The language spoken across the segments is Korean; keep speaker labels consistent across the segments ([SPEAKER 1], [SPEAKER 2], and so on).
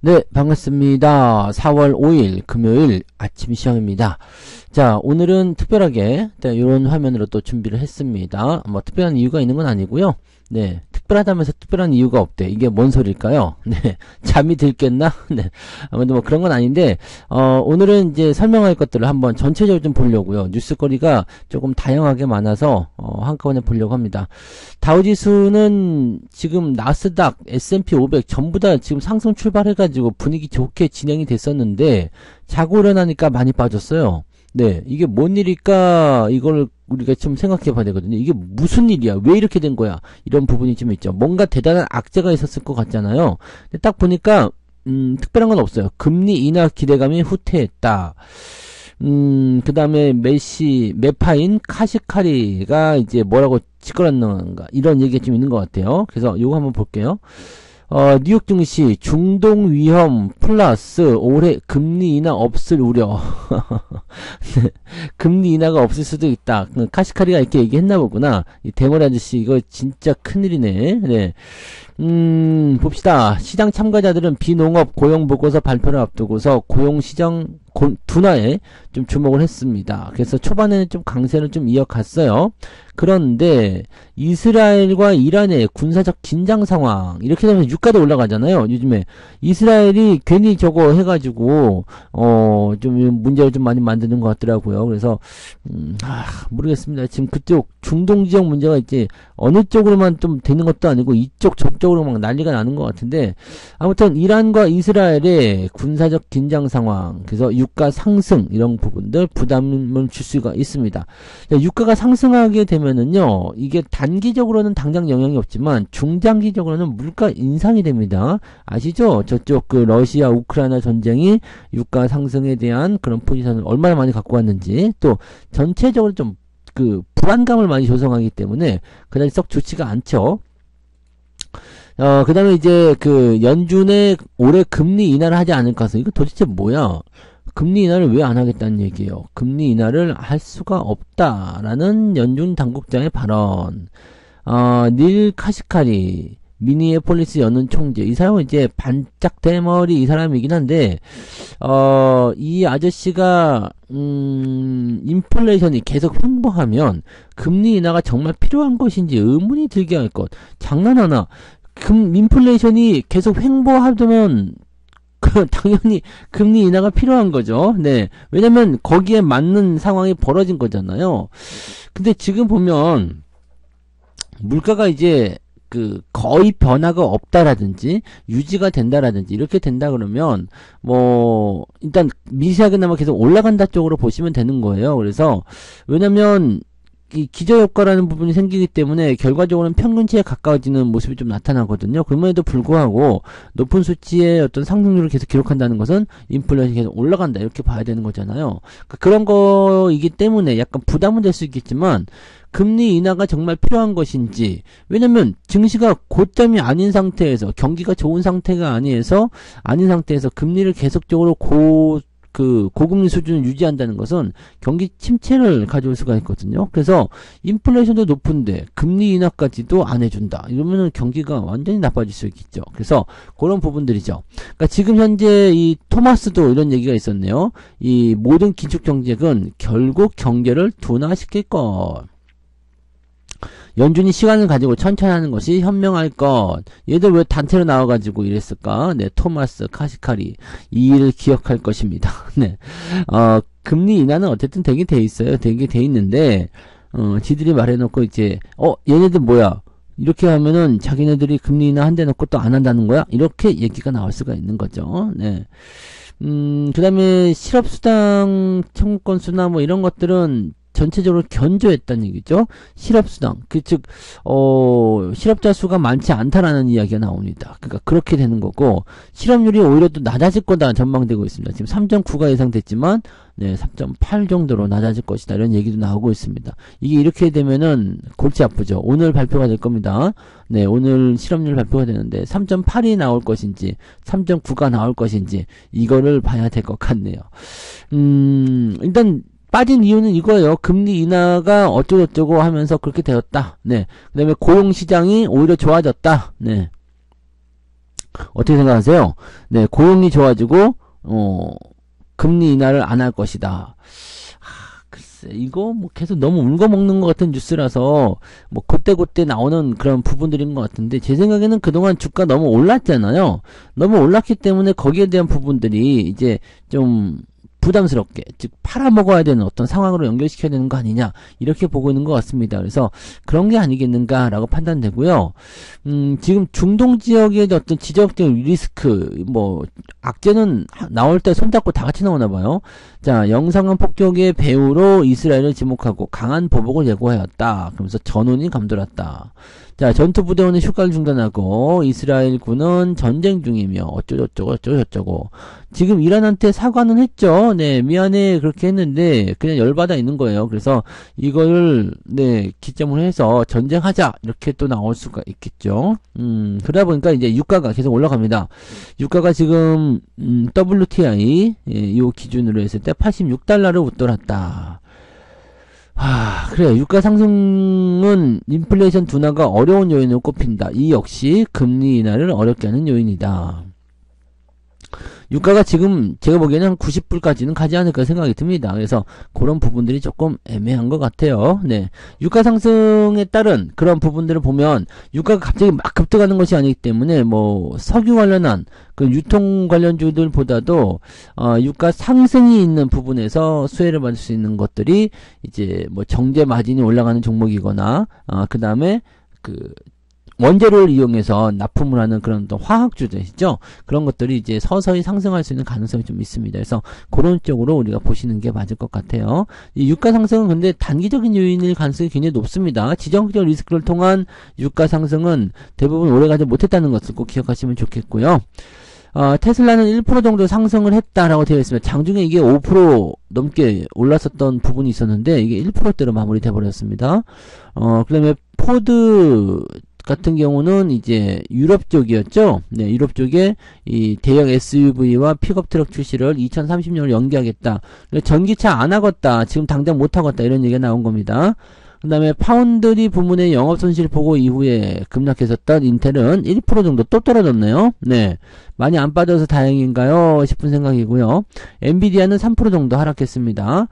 [SPEAKER 1] 네, 반갑습니다. 4월 5일 금요일 아침 시험입니다. 자, 오늘은 특별하게 이런 화면으로 또 준비를 했습니다. 뭐 특별한 이유가 있는 건 아니고요. 네, 특별하다면서 특별한 이유가 없대. 이게 뭔 소리일까요? 네, 잠이 들겠나? 네, 아무튼 뭐 그런 건 아닌데 오늘은 이제 설명할 것들을 한번 전체적으로 좀 보려고요. 뉴스거리가 조금 다양하게 많아서 한꺼번에 보려고 합니다. 다우지수는 지금 나스닥, S&P 500 전부 다 지금 상승 출발해가지고 분위기 좋게 진행이 됐었는데 자고 일어나니까 많이 빠졌어요. 네, 이게 뭔 일일까? 이걸 우리가 좀 생각해 봐야 되거든요. 이게 무슨 일이야? 왜 이렇게 된 거야? 이런 부분이 좀 있죠. 뭔가 대단한 악재가 있었을 것 같잖아요. 근데 딱 보니까 특별한 건 없어요. 금리 인하 기대감이 후퇴했다. 그 다음에 메파인 카시카리가 이제 뭐라고 짓거렸는가 이런 얘기가 좀 있는 것 같아요. 그래서 요거 한번 볼게요. 뉴욕 증시 중동 위험 플러스 올해 금리 인하 없을 우려. 네, 금리 인하가 없을 수도 있다. 카시카리가 이렇게 얘기했나 보구나. 이 대머리 아저씨 이거 진짜 큰일이네. 네. 봅시다. 시장 참가자들은 비농업 고용보고서 발표를 앞두고서 고용시장 둔화에 좀 주목을 했습니다. 그래서 초반에는 좀 강세를 좀 이어갔어요. 그런데 이스라엘과 이란의 군사적 긴장 상황 이렇게 되면 유가도 올라가잖아요. 요즘에 이스라엘이 괜히 저거 해가지고 좀 문제를 좀 많이 만드는 것 같더라고요. 그래서 모르겠습니다. 지금 그쪽 중동 지역 문제가 있지 어느 쪽으로만 좀 되는 것도 아니고 이쪽 저쪽으로 막 난리가 나는 것 같은데 아무튼 이란과 이스라엘의 군사적 긴장 상황 그래서 유가 상승 이런 부분들 부담을 줄 수가 있습니다. 유가가 상승하게 되면은요 이게 단기적으로는 당장 영향이 없지만 중장기적으로는 물가 인상이 됩니다. 아시죠? 저쪽 그 러시아 우크라이나 전쟁이 유가 상승에 대한 그런 포지션을 얼마나 많이 갖고 왔는지 또 전체적으로 좀 그 불안감을 많이 조성하기 때문에 그다지 썩 좋지가 않죠. 그 다음에 이제 그 연준의 올해 금리 인하를 하지 않을까 해서 이거 도대체 뭐야? 금리 인하를 왜 안 하겠다는 얘기예요. 금리 인하를 할 수가 없다라는 연준 당국자의 발언. 닐 카시카리 미니애폴리스 연은 총재 이 사람은 이제 반짝 대머리 이 사람이긴 한데 이 아저씨가 인플레이션이 계속 횡보하면 금리 인하가 정말 필요한 것인지 의문이 들게 할 것. 장난하나? 인플레이션이 계속 횡보하면 당연히 금리 인하가 필요한 거죠. 네. 왜냐면 거기에 맞는 상황이 벌어진 거잖아요. 근데 지금 보면 물가가 이제 그 거의 변화가 없다라든지 유지가 된다라든지 이렇게 된다 그러면 뭐 일단 미세하게나마 계속 올라간다 쪽으로 보시면 되는 거예요. 그래서 왜냐면 이 기저효과라는 부분이 생기기 때문에 결과적으로는 평균치에 가까워지는 모습이 좀 나타나거든요. 그럼에도 불구하고 높은 수치의 어떤 상승률을 계속 기록한다는 것은 인플레이션이 계속 올라간다 이렇게 봐야 되는 거잖아요. 그러니까 그런 거이기 때문에 약간 부담은 될 수 있겠지만 금리 인하가 정말 필요한 것인지 왜냐면 증시가 고점이 아닌 상태에서 경기가 좋은 상태가 아닌 상태에서 금리를 계속적으로 고금리 수준을 유지한다는 것은 경기 침체를 가져올 수가 있거든요. 그래서 인플레이션도 높은데 금리 인하까지도 안 해준다. 이러면은 경기가 완전히 나빠질 수 있겠죠. 그래서 그런 부분들이죠. 그러니까 지금 현재 이 토마스도 이런 얘기가 있었네요. 이 모든 긴축 정책은 결국 경제를 둔화시킬 것. 연준이 시간을 가지고 천천히 하는 것이 현명할 것. 얘들 왜 단체로 나와가지고 이랬을까? 네, 토마스 카시카리. 이 일을 기억할 것입니다. 네. 금리 인하는 어쨌든 되게 돼 있어요. 되게 돼 있는데, 지들이 말해놓고 이제, 얘네들 뭐야? 이렇게 하면은 자기네들이 금리 인하 한 대 놓고 또 안 한다는 거야? 이렇게 얘기가 나올 수가 있는 거죠. 네. 그 다음에 실업수당 청구 건수나 뭐 이런 것들은 전체적으로 견조했다는 얘기죠. 실업수당, 즉 실업자 수가 많지 않다라는 이야기가 나옵니다. 그러니까 그렇게 되는 거고 실업률이 오히려 또 낮아질 거다 전망되고 있습니다. 지금 3.9가 예상됐지만 네, 3.8 정도로 낮아질 것이다 이런 얘기도 나오고 있습니다. 이게 이렇게 되면은 골치 아프죠. 오늘 발표가 될 겁니다. 네, 오늘 실업률 발표가 되는데 3.8이 나올 것인지 3.9가 나올 것인지 이거를 봐야 될 것 같네요. 일단 빠진 이유는 이거예요. 금리 인하가 어쩌고저쩌고 하면서 그렇게 되었다. 네. 그 다음에 고용시장이 오히려 좋아졌다. 네. 어떻게 생각하세요? 네, 고용이 좋아지고, 금리 인하를 안 할 것이다. 글쎄, 이거 뭐 계속 너무 울거먹는 것 같은 뉴스라서, 뭐, 그때그때 나오는 그런 부분들인 것 같은데, 제 생각에는 그동안 주가 너무 올랐잖아요. 너무 올랐기 때문에 거기에 대한 부분들이 이제 좀, 부담스럽게, 즉 팔아먹어야 되는 어떤 상황으로 연결시켜야 되는 거 아니냐, 이렇게 보고 있는 것 같습니다. 그래서 그런 게 아니겠는가라고 판단되고요. 지금 중동 지역의 어떤 지적된 리스크, 뭐 악재는 나올 때 손잡고 다 같이 나오나 봐요. 자, 영상은 폭격의 배후로 이스라엘을 지목하고 강한 보복을 예고하였다. 그러면서 전운이 감돌았다. 자, 전투부대원은 휴가를 중단하고 이스라엘 군은 전쟁 중이며 어쩌고저쩌고 지금 이란한테 사과는 했죠. 네, 미안해 그렇게 했는데 그냥 열받아 있는 거예요. 그래서 이걸 네, 기점으로 해서 전쟁하자 이렇게 또 나올 수가 있겠죠. 그러다 보니까 이제 유가가 계속 올라갑니다. 유가가 지금 WTI 이 기준으로 했을 때 86달러를 웃돌았다. 그래. 유가 상승은 인플레이션 둔화가 어려운 요인으로 꼽힌다. 이 역시 금리 인하를 어렵게 하는 요인이다. 유가가 지금 제가 보기에는 한 90불까지는 가지 않을까 생각이 듭니다. 그래서 그런 부분들이 조금 애매한 것 같아요. 네. 유가 상승에 따른 그런 부분들을 보면 유가가 갑자기 막 급등하는 것이 아니기 때문에 뭐 석유 관련한 그 유통 관련주들보다도 유가 상승이 있는 부분에서 수혜를 받을 수 있는 것들이 이제 뭐 정제 마진이 올라가는 종목이거나 그 다음에 그 원재료를 이용해서 납품을 하는 그런 또 화학주들이죠. 그런 것들이 이제 서서히 상승할 수 있는 가능성이 좀 있습니다. 그래서 그런 쪽으로 우리가 보시는 게 맞을 것 같아요. 이 유가 상승은 근데 단기적인 요인일 가능성이 굉장히 높습니다. 지정적 리스크를 통한 유가 상승은 대부분 오래가지 못했다는 것을 꼭 기억하시면 좋겠고요. 테슬라는 1% 정도 상승을 했다라고 되어 있습니다. 장중에 이게 5% 넘게 올랐었던 부분이 있었는데 이게 1%대로 마무리돼 버렸습니다. 그 다음에 포드 같은 경우는 이제 유럽 쪽이었죠. 네, 유럽 쪽에 이 대형 SUV와 픽업 트럭 출시를 2030년을 연기하겠다. 전기차 안 하겠다. 지금 당장 못 하겠다. 이런 얘기가 나온 겁니다. 그 다음에 파운드리 부문의 영업손실 보고 이후에 급락했었던 인텔은 1% 정도 또 떨어졌네요. 네. 많이 안 빠져서 다행인가요? 싶은 생각이고요. 엔비디아는 3% 정도 하락했습니다.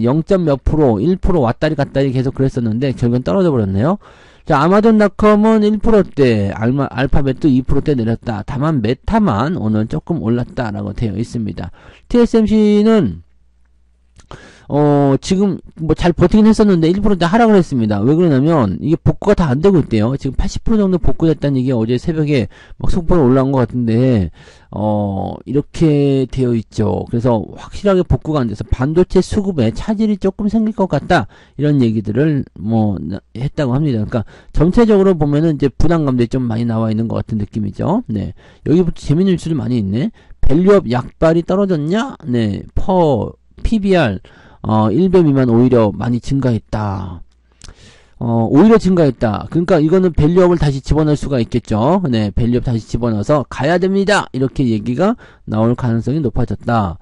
[SPEAKER 1] 0. 몇 프로, 1% 왔다리 갔다리 계속 그랬었는데 결국은 떨어져 버렸네요. 자, 아마존닷컴은 1%대, 알파벳도 2%대 내렸다. 다만 메타만 오늘 조금 올랐다라고 되어 있습니다. TSMC는 지금 뭐 잘 버티긴 했었는데 1%대 하락을 했습니다. 왜 그러냐면 이게 복구가 다 안 되고 있대요. 지금 80% 정도 복구됐다는 얘기 어제 새벽에 막 속보로 올라온 것 같은데 이렇게 되어 있죠. 그래서 확실하게 복구가 안 돼서 반도체 수급에 차질이 조금 생길 것 같다. 이런 얘기들을 뭐 했다고 합니다. 그러니까 전체적으로 보면은 이제 부담감들이 좀 많이 나와 있는 것 같은 느낌이죠. 네. 여기부터 재밌는 뉴스들이 많이 있네. 밸류업 약발이 떨어졌냐? 네. PBR 1배 미만 오히려 많이 증가했다. 오히려 증가했다. 그러니까 이거는 밸류업을 다시 집어넣을 수가 있겠죠. 네, 밸류업 다시 집어넣어서 가야 됩니다. 이렇게 얘기가 나올 가능성이 높아졌다.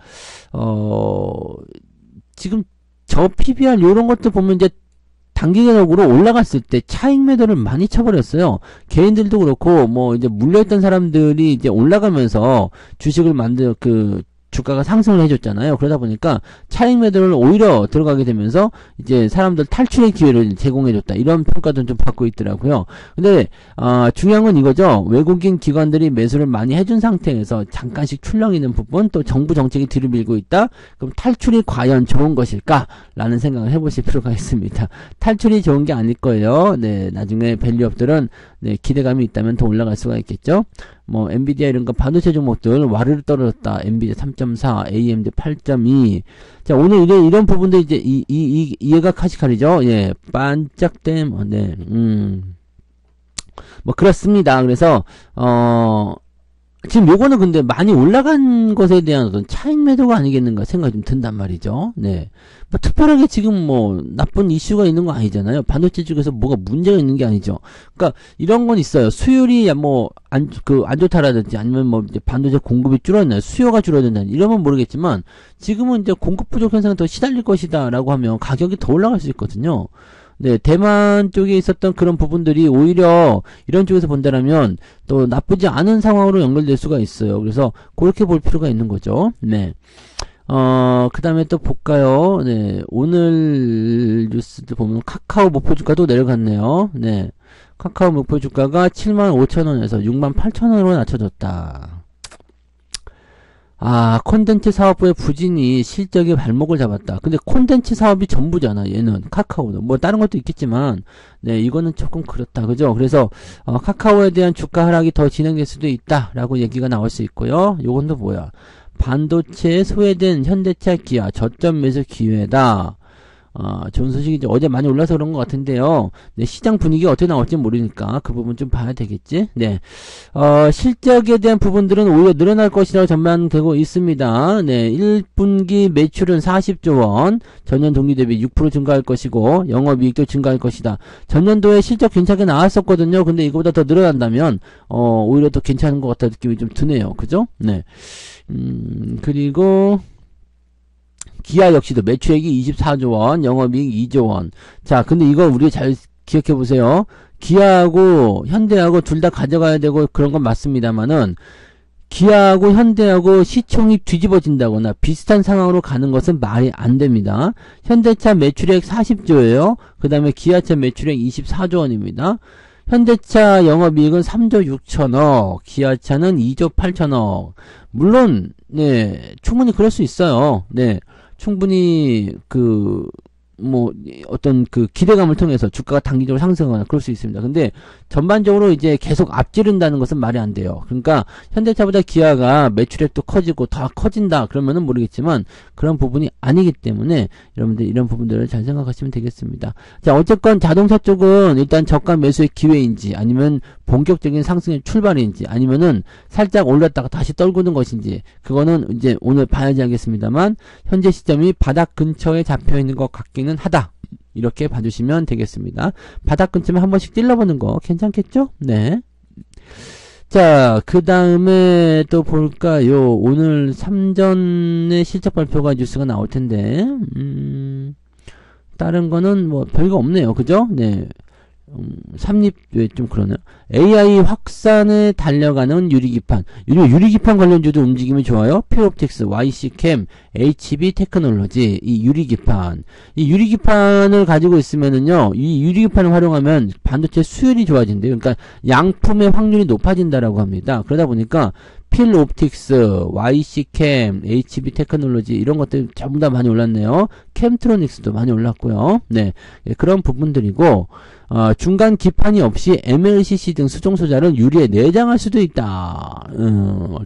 [SPEAKER 1] 지금 저 PBR 요런 것들 보면 이제 단기간으로 올라갔을 때 차익 매도를 많이 쳐버렸어요. 개인들도 그렇고 뭐 이제 물려있던 사람들이 이제 올라가면서 주식을 주가가 상승을 해줬잖아요. 그러다 보니까 차익 매도를 오히려 들어가게 되면서 이제 사람들 탈출의 기회를 제공해줬다. 이런 평가도 좀 받고 있더라고요. 근데 중요한 건 이거죠. 외국인 기관들이 매수를 많이 해준 상태에서 잠깐씩 출렁 있는 부분, 또 정부 정책이 뒤를 밀고 있다. 그럼 탈출이 과연 좋은 것일까? 라는 생각을 해보실 필요가 있습니다. 탈출이 좋은 게 아닐 거예요. 네, 나중에 밸류업들은 네, 기대감이 있다면 더 올라갈 수가 있겠죠. 뭐 엔비디아 이런 거 반도체 종목들 와르르 떨어졌다. 엔비디아 3.4, AMD 8.2. 자, 오늘 이런 부분들 이제 이해가 카시칼이죠. 예, 반짝댐. 네, 뭐 그렇습니다. 그래서 지금 요거는 근데 많이 올라간 것에 대한 어떤 차익 매도가 아니겠는가 생각이 좀 든단 말이죠. 네. 뭐 특별하게 지금 뭐 나쁜 이슈가 있는 거 아니잖아요. 반도체 쪽에서 뭐가 문제가 있는 게 아니죠. 그러니까 이런 건 있어요. 수율이 뭐 안 좋다라든지 아니면 뭐 이제 반도체 공급이 줄어드나 수요가 줄어든다 이러면 모르겠지만 지금은 이제 공급 부족 현상이 더 시달릴 것이다라고 하면 가격이 더 올라갈 수 있거든요. 네, 대만 쪽에 있었던 그런 부분들이 오히려 이런 쪽에서 본다라면 또 나쁘지 않은 상황으로 연결될 수가 있어요. 그래서 그렇게 볼 필요가 있는 거죠. 네. 그 다음에 또 볼까요? 네, 오늘 뉴스들 보면 카카오 목표 주가도 내려갔네요. 네. 카카오 목표 주가가 75,000원에서 68,000원으로 낮춰졌다. 콘텐츠 사업부의 부진이 실적의 발목을 잡았다. 근데 콘텐츠 사업이 전부잖아, 얘는. 카카오는. 뭐, 다른 것도 있겠지만, 네, 이거는 조금 그렇다. 그죠? 그래서, 카카오에 대한 주가 하락이 더 진행될 수도 있다. 라고 얘기가 나올 수 있고요. 요건 또 뭐야? 반도체에 소외된 현대차, 기아, 저점 매수 기회다. 좋은 소식이죠. 어제 많이 올라서 그런 것 같은데요. 네, 시장 분위기가 어떻게 나올지 모르니까 그 부분 좀 봐야 되겠지. 네, 실적에 대한 부분들은 오히려 늘어날 것이라고 전망되고 있습니다. 네, 1분기 매출은 40조 원, 전년 동기 대비 6% 증가할 것이고 영업이익도 증가할 것이다. 전년도에 실적 괜찮게 나왔었거든요. 근데 이거보다 더 늘어난다면 오히려 더 괜찮은 것 같다는 느낌이 좀 드네요. 그죠? 네, 그리고 기아 역시도 매출액이 24조 원, 영업이익 2조 원. 자, 근데 이거 우리 잘 기억해 보세요. 기아하고 현대하고 둘 다 가져가야 되고 그런 건 맞습니다만은 기아하고 현대하고 시총이 뒤집어진다거나 비슷한 상황으로 가는 것은 말이 안 됩니다. 현대차 매출액 40조예요. 그 다음에 기아차 매출액 24조 원입니다. 현대차 영업이익은 3조 6천억, 기아차는 2조 8천억. 물론, 네, 충분히 그럴 수 있어요. 네. 충분히 어떤 기대감을 통해서 주가가 단기적으로 상승하거나 그럴 수 있습니다. 근데 전반적으로 이제 계속 앞지른다는 것은 말이 안 돼요. 그러니까 현대차보다 기아가 매출액도 커지고 더 커진다 그러면은 모르겠지만 그런 부분이 아니기 때문에 여러분들 이런 부분들을 잘 생각하시면 되겠습니다. 자, 어쨌건 자동차 쪽은 일단 저가 매수의 기회인지 아니면 본격적인 상승의 출발인지 아니면은 살짝 올랐다가 다시 떨구는 것인지 그거는 이제 오늘 봐야지 하겠습니다만 현재 시점이 바닥 근처에 잡혀 있는 것 같기는 하다. 이렇게 봐주시면 되겠습니다. 바닥 근처에 한 번씩 찔러보는 거 괜찮겠죠? 네. 자, 그 다음에 또 볼까요? 오늘 3전의 실적 발표가 뉴스가 나올 텐데, 다른 거는 뭐 별거 없네요. 그죠? 네. 삼립, 왜 좀 그러네요. AI 확산에 달려가는 유리기판. 유리기판 관련주도 움직임이 좋아요. 필옵틱스, YC캠, HB 테크놀로지, 이 유리기판. 이 유리기판을 가지고 있으면은요, 이 유리기판을 활용하면 반도체 수율이 좋아진대요. 그러니까 양품의 확률이 높아진다라고 합니다. 그러다 보니까 필옵틱스, YC캠, HB 테크놀로지 이런 것들 전부 다 많이 올랐네요. 캠트로닉스도 많이 올랐고요. 네, 그런 부분들이고 중간 기판이 없이 MLCC 등 수종소자를 유리에 내장할 수도 있다.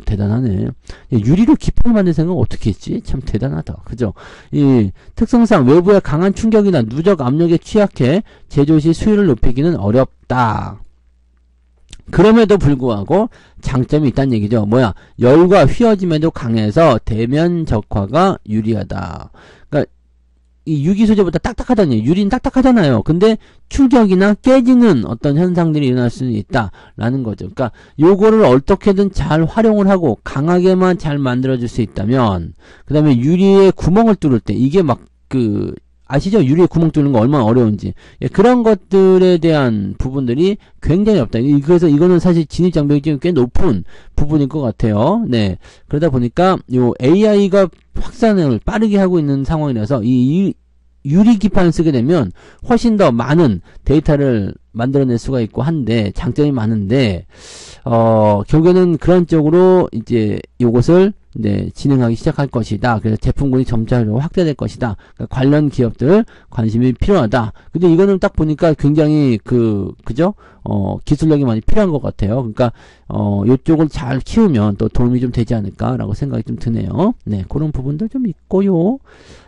[SPEAKER 1] 대단하네. 유리로 기판을 만들 생각은 어떻게 했지? 참 대단하다. 그죠? 이 특성상 외부의 강한 충격이나 누적 압력에 취약해 제조 시 수율을 높이기는 어렵다. 그럼에도 불구하고 장점이 있다는 얘기죠. 뭐야? 열과 휘어짐에도 강해서 대면 적화가 유리하다. 그러니까 이 유기 소재보다 딱딱하다는 얘기. 유리는 딱딱하잖아요. 근데 충격이나 깨지는 어떤 현상들이 일어날 수는 있다라는 거죠. 그러니까 요거를 어떻게든 잘 활용을 하고 강하게만 잘 만들어줄 수 있다면, 그 다음에 유리에 구멍을 뚫을 때 이게 막 아시죠? 유리에 구멍 뚫는 거 얼마나 어려운지. 예, 그런 것들에 대한 부분들이 굉장히 없다. 그래서 이거는 사실 진입장벽이 지금 꽤 높은 부분일 것 같아요. 네. 그러다 보니까 요 AI가 확산을 빠르게 하고 있는 상황이라서 이 유리 기판을 쓰게 되면 훨씬 더 많은 데이터를 만들어낼 수가 있고 한데 장점이 많은데 결국에는 그런 쪽으로 이제 요것을 진행하기 시작할 것이다. 그래서 제품군이 점차적으로 확대될 것이다. 그러니까 관련 기업들 관심이 필요하다. 근데 이거는 딱 보니까 굉장히 그죠? 기술력이 많이 필요한 것 같아요. 그러니까 요쪽을 잘 키우면 또 도움이 좀 되지 않을까라고 생각이 좀 드네요. 네, 그런 부분들 좀 있고요.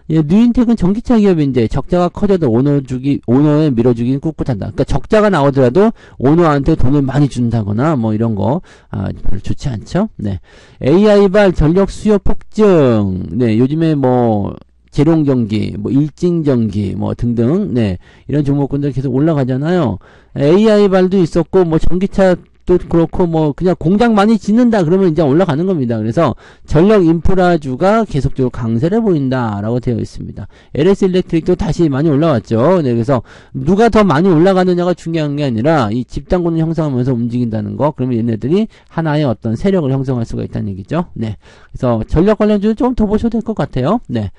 [SPEAKER 1] 예, 뉴인텍은 전기차 기업인데 적자가 커져도 오너에 밀어주기는 꿋꿋한다. 그러니까 적자가 나오더라도 오너한테 돈을 많이 준다거나 뭐 이런 거 별로 좋지 않죠. 네, AI발 전력 수요 폭증. 네, 요즘에 뭐 재룡전기, 뭐 일진전기, 뭐 등등, 네, 이런 종목군들 계속 올라가잖아요. AI발도 있었고, 뭐 전기차 기업도 그렇고 뭐 그냥 공장 많이 짓는다 그러면 이제 올라가는 겁니다. 그래서 전력 인프라주가 계속적으로 강세를 보인다라고 되어 있습니다. LS 일렉트릭도 다시 많이 올라왔죠. 네, 그래서 누가 더 많이 올라가느냐가 중요한 게 아니라 이 집단권을 형성하면서 움직인다는 거. 그러면 얘네들이 하나의 어떤 세력을 형성할 수가 있다는 얘기죠. 네, 그래서 전력 관련주 좀 더 보셔도 될 것 같아요. 네.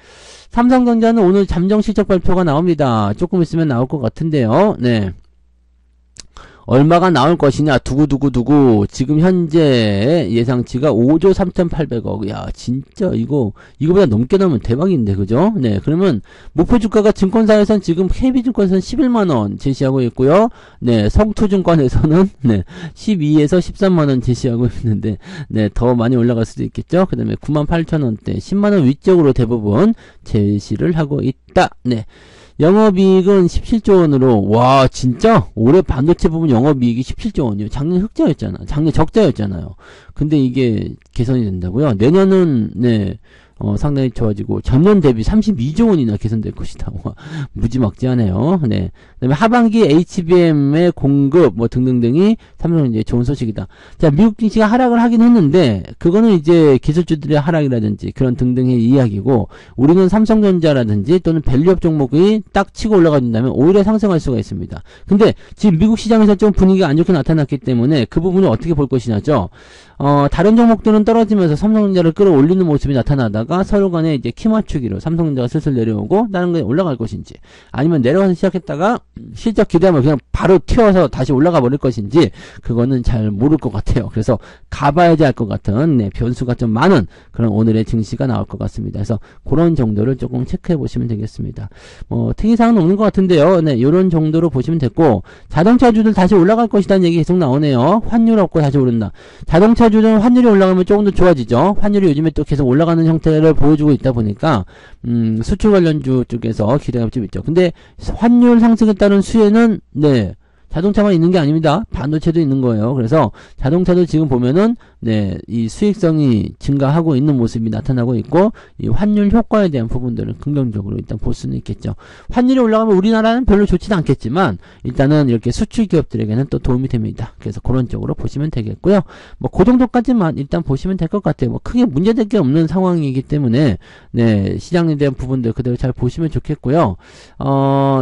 [SPEAKER 1] 삼성전자는 오늘 잠정 실적 발표가 나옵니다. 조금 있으면 나올 것 같은데요. 네. 얼마가 나올 것이냐, 두구두구두구. 지금 현재 예상치가 5조 3,800억. 야, 진짜 이거보다 넘게 나오면 대박인데, 그죠? 네, 그러면 목표 주가가 증권사에선 지금 KB증권에서는 11만원 제시하고 있고요. 네, 성투증권에서는, 네, 12에서 13만원 제시하고 있는데, 네, 더 많이 올라갈 수도 있겠죠? 그 다음에 98,000원대, 10만원 위쪽으로 대부분 제시를 하고 있다. 네. 영업이익은 17조 원으로, 와, 진짜? 올해 반도체 부분 영업이익이 17조 원이요. 작년 흑자였잖아. 작년 적자였잖아요. 근데 이게 개선이 된다고요? 내년은, 네, 상당히 좋아지고, 전년 대비 32조 원이나 개선될 것이다. 와, 무지막지하네요. 네. 그 다음에 하반기 HBM의 공급, 뭐 등등등이 삼성은 이제 좋은 소식이다. 자, 미국 증시가 하락을 하긴 했는데, 그거는 이제 기술주들의 하락이라든지 그런 등등의 이야기고, 우리는 삼성전자라든지 또는 밸류업 종목이 딱 치고 올라가준다면 오히려 상승할 수가 있습니다. 근데 지금 미국 시장에서 좀 분위기가 안 좋게 나타났기 때문에 그 부분을 어떻게 볼 것이냐죠. 다른 종목들은 떨어지면서 삼성전자를 끌어올리는 모습이 나타나다가 서로 간에 이제 키 맞추기로 삼성전자가 슬슬 내려오고 다른 게 올라갈 것인지, 아니면 내려가서 시작했다가 실적 기대하면 그냥 바로 튀어서 다시 올라가 버릴 것인지, 그거는 잘 모를 것 같아요. 그래서 가봐야지 할 것 같은, 네, 변수가 좀 많은 그런 오늘의 증시가 나올 것 같습니다. 그래서 그런 정도를 조금 체크해 보시면 되겠습니다. 뭐 특이사항은 없는 것 같은데요. 네, 요런 정도로 보시면 됐고, 자동차주들 다시 올라갈 것이라는 얘기 계속 나오네요. 환율 없고 다시 오른다. 자동차주는 환율이 올라가면 조금 더 좋아지죠. 환율이 요즘에 또 계속 올라가는 형태를 보여주고 있다 보니까 수출 관련주 쪽에서 기대가 좀 있죠. 근데 환율 상승에 따른 수혜는, 네, 자동차만 있는 게 아닙니다. 반도체도 있는 거예요. 그래서 자동차도 지금 보면은, 네, 이 수익성이 증가하고 있는 모습이 나타나고 있고, 이 환율 효과에 대한 부분들은 긍정적으로 일단 볼 수는 있겠죠. 환율이 올라가면 우리나라는 별로 좋지는 않겠지만, 일단은 이렇게 수출 기업들에게는 또 도움이 됩니다. 그래서 그런 쪽으로 보시면 되겠고요. 뭐, 그 정도까지만 일단 보시면 될 것 같아요. 뭐, 크게 문제될 게 없는 상황이기 때문에, 네, 시장에 대한 부분들 그대로 잘 보시면 좋겠고요.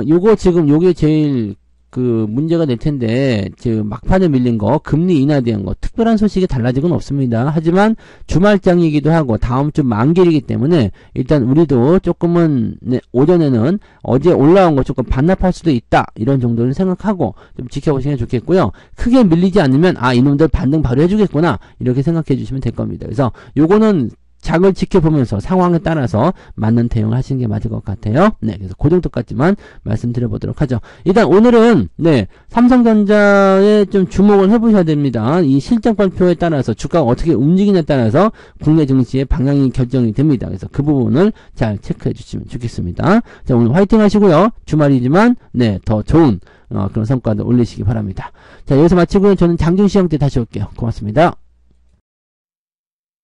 [SPEAKER 1] 요게 제일 문제가 될 텐데, 막판에 밀린 거, 금리 인하된 거, 특별한 소식이 달라지건 없습니다. 하지만 주말장이기도 하고, 다음 주 만기이기 때문에, 일단 우리도 조금은, 네, 오전에는 어제 올라온 거 조금 반납할 수도 있다. 이런 정도는 생각하고, 좀 지켜보시면 좋겠고요. 크게 밀리지 않으면, 이놈들 반등 바로 해주겠구나. 이렇게 생각해 주시면 될 겁니다. 그래서, 요거는, 장을 지켜보면서 상황에 따라서 맞는 대응을 하시는 게 맞을 것 같아요. 네, 그래서 그 정도까지만 말씀드려보도록 하죠. 일단 오늘은, 네, 삼성전자에 좀 주목을 해보셔야 됩니다. 이 실적 발표에 따라서 주가가 어떻게 움직이냐에 따라서 국내 증시의 방향이 결정이 됩니다. 그래서 그 부분을 잘 체크해 주시면 좋겠습니다. 자, 오늘 화이팅 하시고요. 주말이지만, 네, 더 좋은 그런 성과도 올리시기 바랍니다. 자, 여기서 마치고요. 저는 장중시험 때 다시 올게요. 고맙습니다.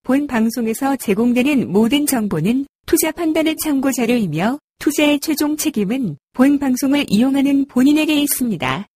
[SPEAKER 2] 본 방송에서 제공되는 모든 정보는 투자 판단의 참고 자료이며 투자의 최종 책임은 본 방송을 이용하는 본인에게 있습니다.